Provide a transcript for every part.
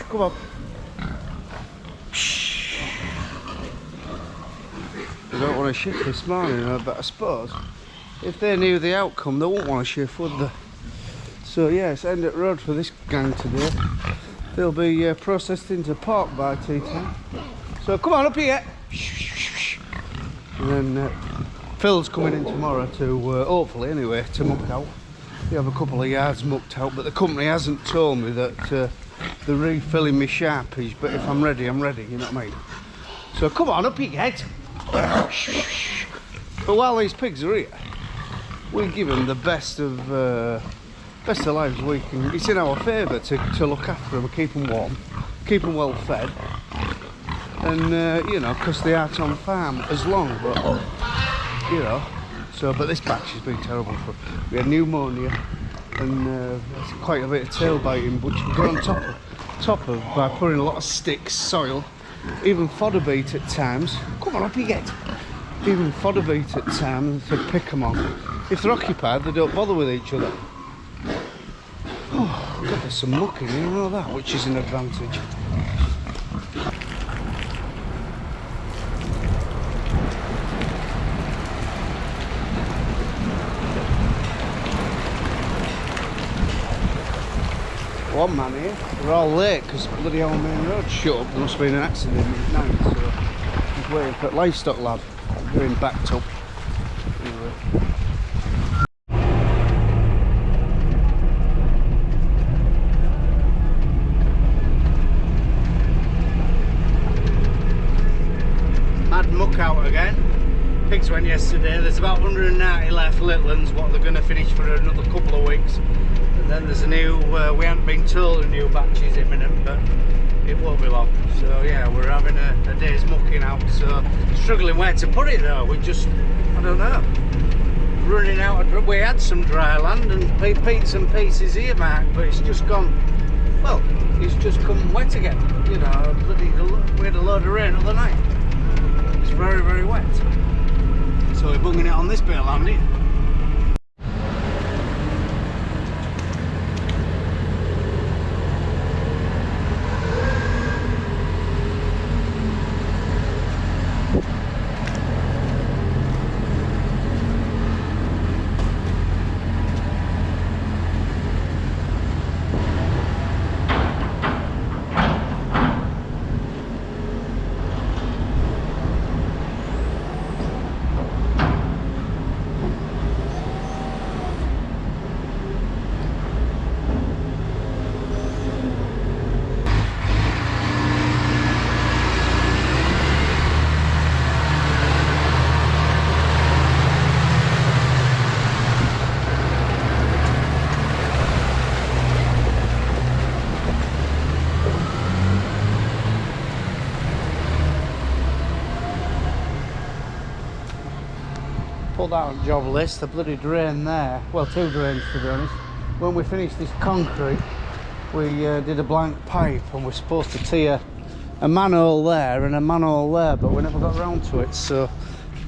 Come on. They don't want to shift this morning, but I suppose if they knew the outcome, they wouldn't want to shift, would they? So yeah, it's end at road for this gang today. They'll be processed into pork by tea time. So come on up here. And then Phil's coming in tomorrow to, hopefully anyway, to muck out. We have a couple of yards mucked out, but the company hasn't told me that they're refilling me sharpies, but if I'm ready, I'm ready, you know what I mean? So come on up here. But while these pigs are here, we give them the best of lives we can. It's in our favour to look after them, keep them warm, keep them well fed, and you know, because they aren't on farm as long, but you know. So, but this batch has been terrible for. We had pneumonia and quite a bit of tail biting, which we got on top of by putting a lot of sticks, soil, even fodder beat at times. Come on up you get. Even fodder beat at times to pick them on. If they're occupied, they don't bother with each other. Oh God, there's some mucking, you know that, which is an advantage. One man here, we're all late because bloody old main road shut up. There must have been an accident at night, so he's waiting for livestock lad, going backed up. Anyway. Had muck out again. Pigs went yesterday. There's about 190 left, little ones, what they're going to finish for another couple of weeks. And then there's a new, we haven't been told a new batch is imminent, but it won't be long. So yeah, we're having a day's mucking out. So struggling where to put it though. We just, I don't know, running out of, we had some dry land and bits and pieces here, Mark, but it's just gone, well, it's just come wet again. You know, bloody, we had a load of rain the other night. It's very, very wet. So we're bunging it on this bit of land here. Pulled out a job list, a bloody drain there, well, two drains to be honest. When we finished this concrete, we did a blank pipe and we're supposed to tee a manhole there and a manhole there, but we never got around to it, so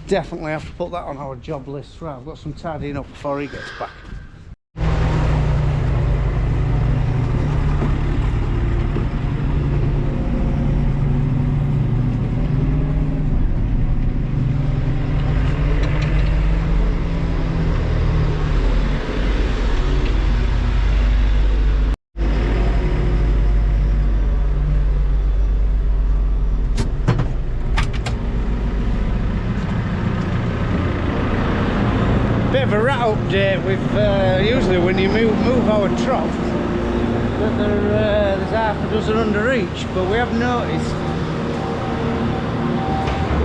definitely have to put that on our job list. Right, I've got some tidying up before he gets back. Bit of a rat update with usually when you move our trough that there's half a dozen under each, but we have noticed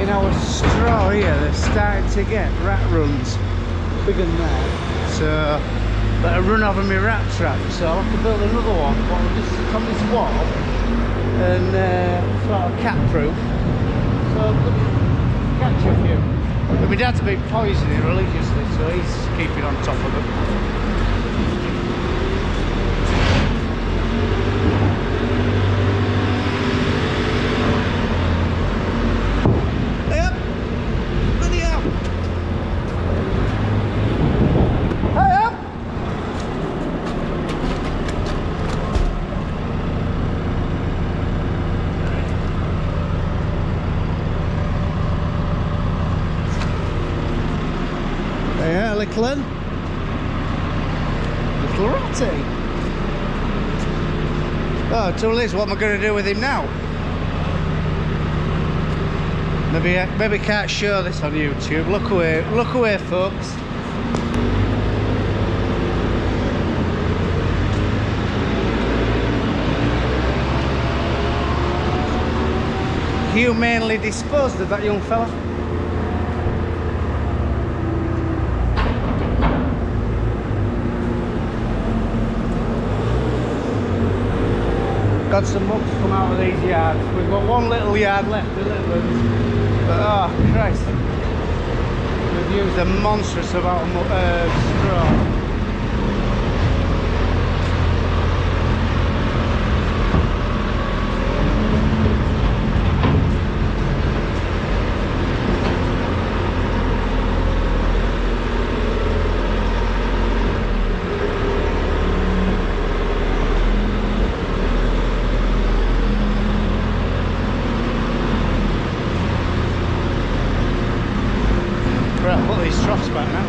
in our straw here they're starting to get rat runs bigger than that, so better run over my rat trap, so I'll have to build another one on this wall and sort of cat proof, so catch a few. But my dad's been poisoning religiously, so he's keeping on top of them. Hey up! Bloody hell! Hey up! Dylan. Little ratty. Oh, trouble is, what am I going to do with him now? Maybe can't show this on YouTube. Look away, folks. Humanely disposed of that young fella. Got some mucks come out of these yards. We've got one little yard left, but oh Christ, we've used a monstrous amount of straw. Right, put these troughs back now.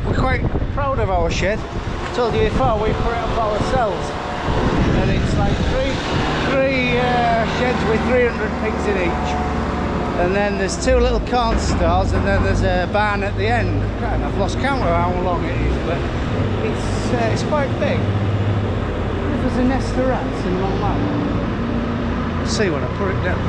We're quite proud of our shed. I told you before, we put it up ourselves. And it's like three sheds with 300 pigs in each, and then there's two little corn stores, and then there's a barn at the end. I've lost count of how long it is, but it's quite big. If there's a nest of rats in one line, I'll see when I put it down.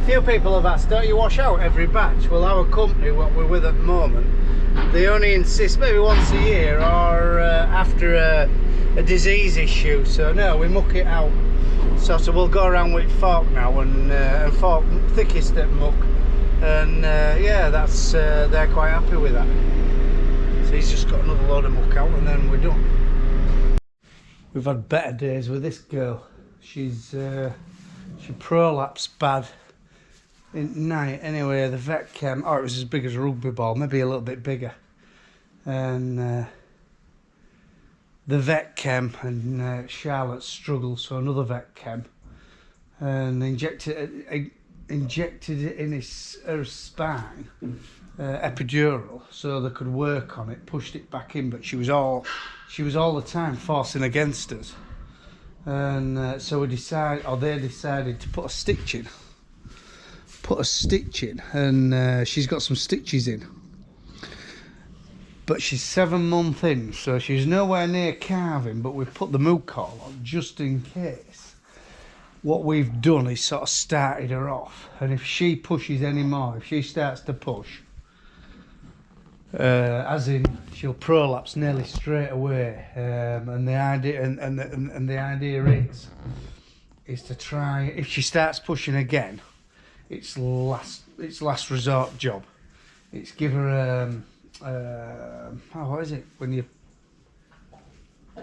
Few people have asked, don't you wash out every batch? Well, our company, what we're with at the moment, they only insist maybe once a year or after a disease issue. So no, we muck it out. So we'll go around with fork now and fork thickest at muck, and yeah, that's they're quite happy with that. So he's just got another load of muck out, and then we're done. We've had better days with this girl. She prolapsed bad in night. Anyway, the vet came. Oh, it was as big as a rugby ball, maybe a little bit bigger. And the vet came, and Charlotte struggled, so another vet came and injected it in her spine, epidural, so they could work on it, pushed it back in, but she was all the time forcing against us. And so they decided to put a stitch in, and she's got some stitches in, but she's 7 months in, so she's nowhere near calving, but we've put the mook all on just in case. What we've done is sort of started her off, and if she pushes any more, if she starts to push, as in she'll prolapse nearly straight away, and the idea is to try, if she starts pushing again, it's last resort job. It's give her what is it when you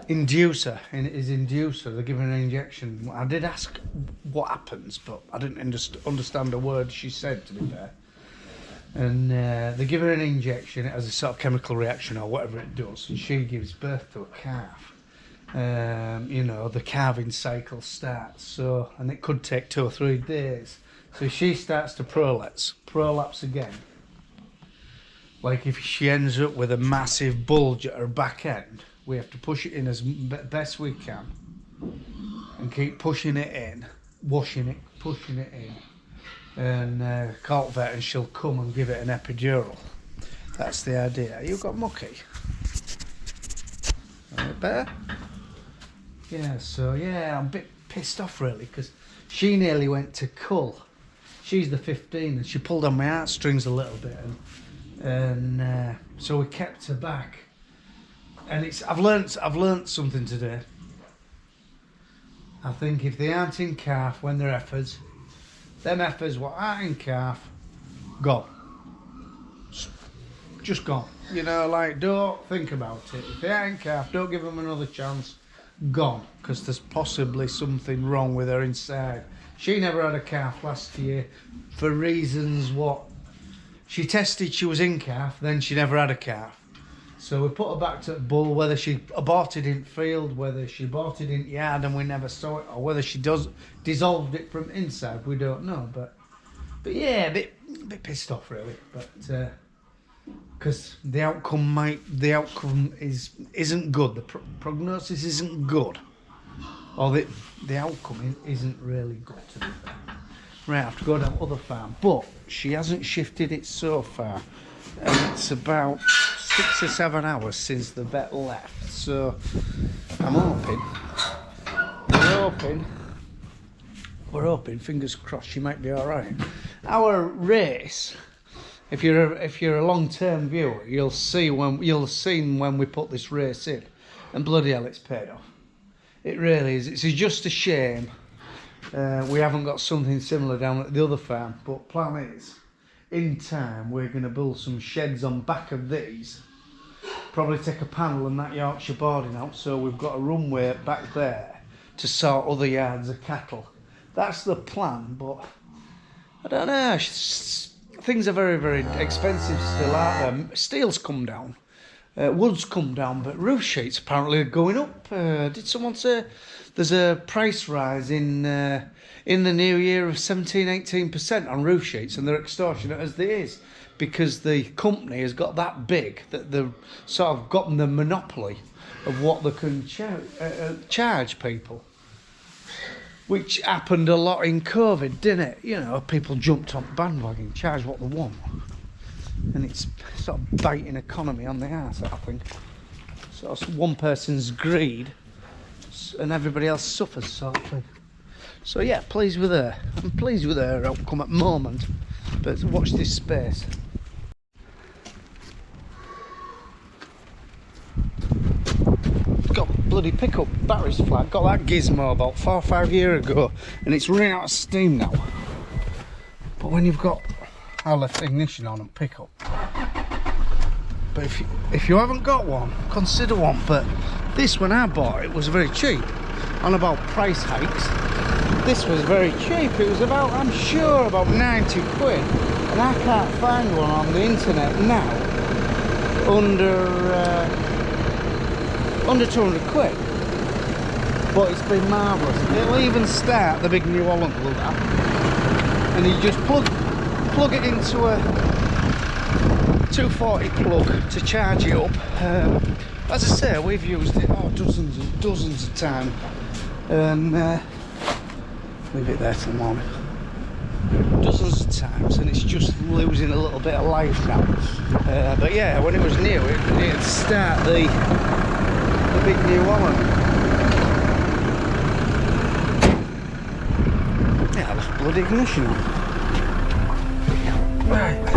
inducer, in his inducer, they're giving an injection. I did ask what happens, but I didn't understand a word she said, to be fair. And they give her an injection, it has a sort of chemical reaction or whatever it does, and she gives birth to a calf. You know, the calving cycle starts, so, and it could take 2 or 3 days. So she starts to prolapse again. Like if she ends up with a massive bulge at her back end, we have to push it in as best we can and keep pushing it in, washing it, pushing it in, and call vet, and she'll come and give it an epidural. That's the idea. You got mucky? A bit better? Yeah, so yeah, I'm a bit pissed off really, because she nearly went to cull. She's the 15 and she pulled on my heartstrings a little bit, and so we kept her back. And I've learnt something today. I think if they aren't in calf when they're heifers, them heifers what aren't in calf, gone. Just gone. You know, like, don't think about it. If they aren't in calf, don't give them another chance. Gone, because there's possibly something wrong with her inside. She never had a calf last year for reasons what she tested she was in calf, then she never had a calf. So we put her back to bull, whether she aborted in field, whether she aborted in yard and we never saw it, or whether she dissolved it from inside, we don't know. But yeah, a bit pissed off really. But because the outcome isn't good. The prognosis isn't good, or the outcome isn't really good, to be fair. Right, I have to go down other farm, but she hasn't shifted it so far, and it's about 6 or 7 hours since the vet left. So I'm we're hoping, fingers crossed, she might be all right. Our race, if you're a long-term viewer, you'll see when we put this race in, and bloody hell, it's paid off. It really is. It's just a shame we haven't got something similar down at the other farm. But plan is, in time, we're going to build some sheds on back of these. Probably take a panel and that Yorkshire boarding out, so we've got a runway back there to sort other yards of cattle. That's the plan, but I don't know. Things are very, very expensive still out there. Steel's come down, wood's come down, but roof sheets apparently are going up. Did someone say there's a price rise in the new year of 17-18% on roof sheets, and they're extortionate as they is, because the company has got that big that they've sort of gotten the monopoly of what they can charge people. Which happened a lot in COVID, didn't it? You know, people jumped on the bandwagon, charged what they want. And it's sort of biting economy on the arse, I think. So it's one person's greed and everybody else suffers, sort of thing. So yeah, pleased with her. I'm pleased with her outcome at the moment. But watch this space. Got bloody pickup batteries flat. Got that gizmo about 4 or 5 years ago, and it's running out of steam now. But when you've got, I left ignition on and pickup. But if you haven't got one, consider one. But this, when I bought it, was very cheap. On about price hikes, this was very cheap. It was about, I'm sure, about 90 quid, and I can't find one on the internet now under 200 quid. But it's been marvellous. It'll even start the big New Holland, look at that. And you just plug it into a 240 plug to charge it up. As I say, we've used it dozens and dozens of times, and leave it there till the morning. Dozens of times, and it's just losing a little bit of life now. But yeah, when it was new, it'd start the big New Holland. Yeah, I left bloody ignition on. Right.